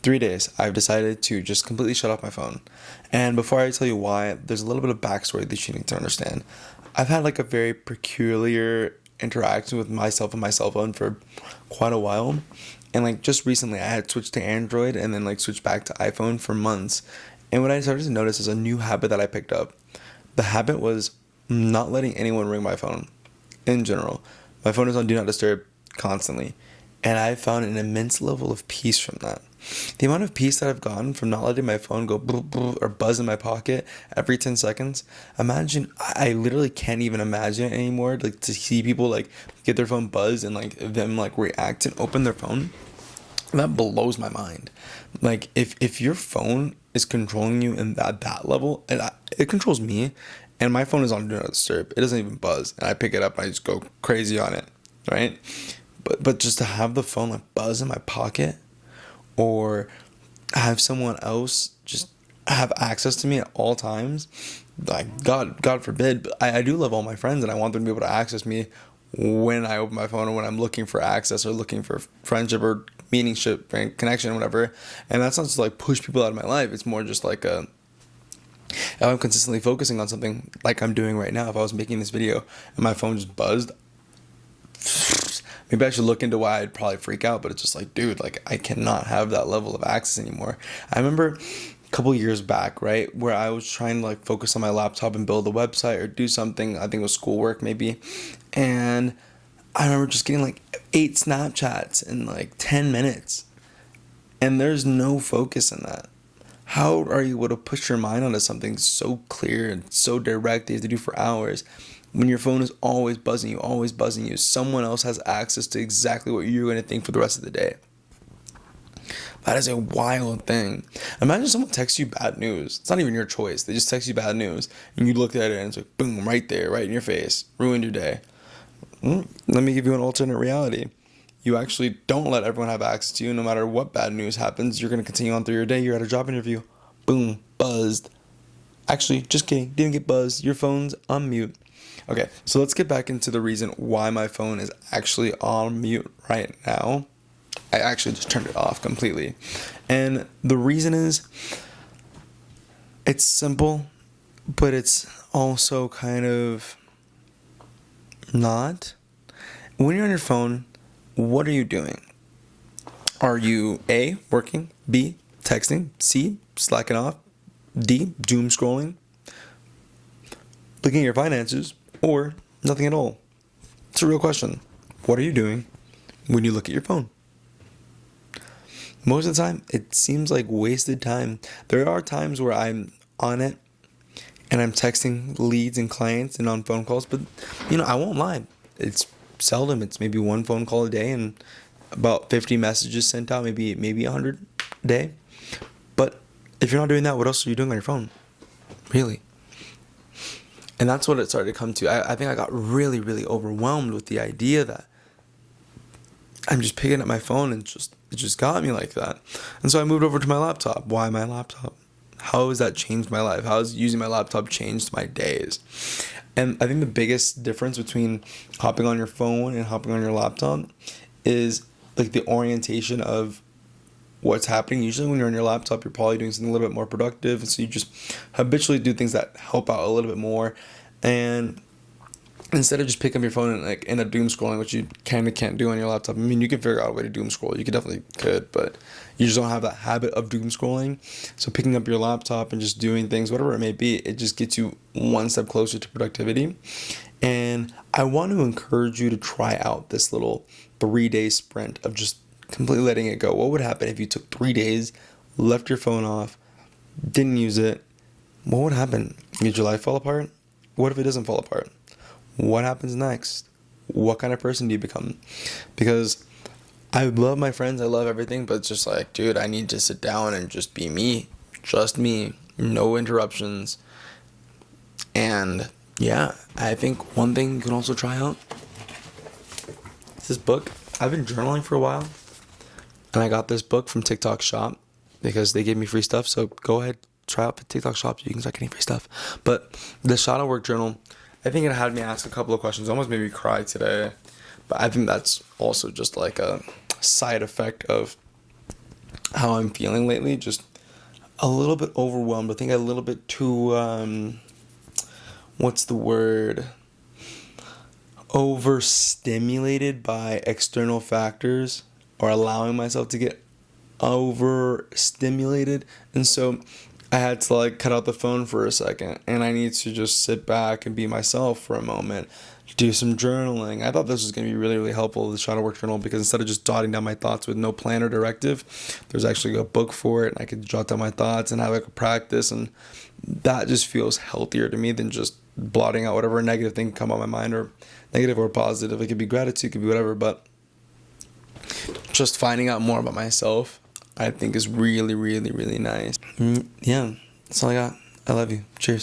3 days, I've decided to just completely shut off my phone. And before I tell you why, there's a little bit of backstory that you need to understand. I've had like a very peculiar interaction with myself and my cell phone for quite a while. And like just recently, I had switched to Android and then like switched back to iPhone for months. And what I started to notice is a new habit that I picked up. The habit was not letting anyone ring my phone in general. My phone is on Do Not Disturb constantly. And I found an immense level of peace from that. The amount of peace that I've gotten from not letting my phone go or buzz in my pocket every 10 seconds. Imagine, I literally can't even imagine it anymore. Like to see people like get their phone buzz and like them like react and open their phone. That blows my mind. Like if your phone is controlling you in that level, and it controls me, and my phone is on Do Not Disturb. It doesn't even buzz, and I pick it up and I just go crazy on it, right? But just to have the phone like buzz in my pocket, or have someone else just have access to me at all times, like God forbid. But I do love all my friends, and I want them to be able to access me when I open my phone or when I'm looking for access or looking for friendship or meaningship and connection or whatever. And that's not just like push people out of my life. It's more just like if I'm consistently focusing on something like I'm doing right now. If I was making this video and my phone just buzzed, maybe I should look into why I'd probably freak out. But it's just like, dude, like I cannot have that level of access anymore. I remember a couple years back, right, where I was trying to like focus on my laptop and build a website or do something. I think it was schoolwork maybe. And I remember just getting like 8 Snapchats in like 10 minutes. And there's no focus in that. How are you able to push your mind onto something so clear and so direct that you have to do for hours when your phone is always buzzing you, always buzzing you? Someone else has access to exactly what you're going to think for the rest of the day. That is a wild thing. Imagine someone texts you bad news. It's not even your choice. They just text you bad news. And you look at it and it's like, boom, right there, right in your face. Ruined your day. Let me give you an alternate reality. You actually don't let everyone have access to you. No matter what bad news happens, you're going to continue on through your day. You're at a job interview. Boom, buzzed. Actually, just kidding. Didn't get buzzed. Your phone's on mute. Okay, so let's get back into the reason why my phone is actually on mute right now. I actually just turned it off completely. And the reason is, it's simple, but it's also kind of not. When you're on your phone, what are you doing? Are you A, working, B, texting, C, slacking off, D, doom scrolling, looking at your finances, or nothing at all? It's a real question. What are you doing when you look at your phone? Most of the time, it seems like wasted time. There are times where I'm on it and I'm texting leads and clients and on phone calls, but I won't lie. It's seldom. It's maybe one phone call a day and about 50 messages sent out, maybe 100 a day. But if you're not doing that, what else are you doing on your phone? Really? And that's what it started to come to. I think I got really, really overwhelmed with the idea that I'm just picking up my phone and it just got me like that. And so I moved over to my laptop. Why my laptop? How has that changed my life? How has using my laptop changed my days? And I think the biggest difference between hopping on your phone and hopping on your laptop is like the orientation of what's happening. Usually when you're on your laptop, you're probably doing something a little bit more productive. And so you just habitually do things that help out a little bit more. And instead of just picking up your phone and like end up doom scrolling, which you kind of can't do on your laptop. I mean, you can figure out a way to doom scroll. You could, but you just don't have that habit of doom scrolling. So picking up your laptop and just doing things, whatever it may be, it just gets you one step closer to productivity. And I want to encourage you to try out this little 3-day sprint of just completely letting it go. What would happen if you took 3 days, left your phone off, didn't use it? What would happen? Did your life fall apart? What if it doesn't fall apart? What happens next? What kind of person do you become? Because I love my friends, I love everything, but it's just like, dude, I need to sit down and just be me. Just me. No interruptions. And yeah, I think one thing you can also try out is this book. I've been journaling for a while, and I got this book from TikTok Shop because they gave me free stuff. So go ahead, try out the TikTok Shop so you can start getting free stuff. But the Shadow Work Journal, I think it had me ask a couple of questions. Almost made me cry today. But I think that's also just like a side effect of how I'm feeling lately. Just a little bit overwhelmed. I think a little bit too, what's the word? Overstimulated by external factors, or allowing myself to get overstimulated. And so I had to like cut out the phone for a second, and I need to just sit back and be myself for a moment, do some journaling. I thought this was going to be really, really helpful, the shadow work journal, because instead of just jotting down my thoughts with no plan or directive, there's actually a book for it, and I could jot down my thoughts and have like a practice, and that just feels healthier to me than just blotting out whatever negative thing come on my mind, or negative or positive. It could be gratitude, it could be whatever, but just finding out more about myself, I think, is really, really, really nice. Yeah, that's all I got. I love you. Cheers.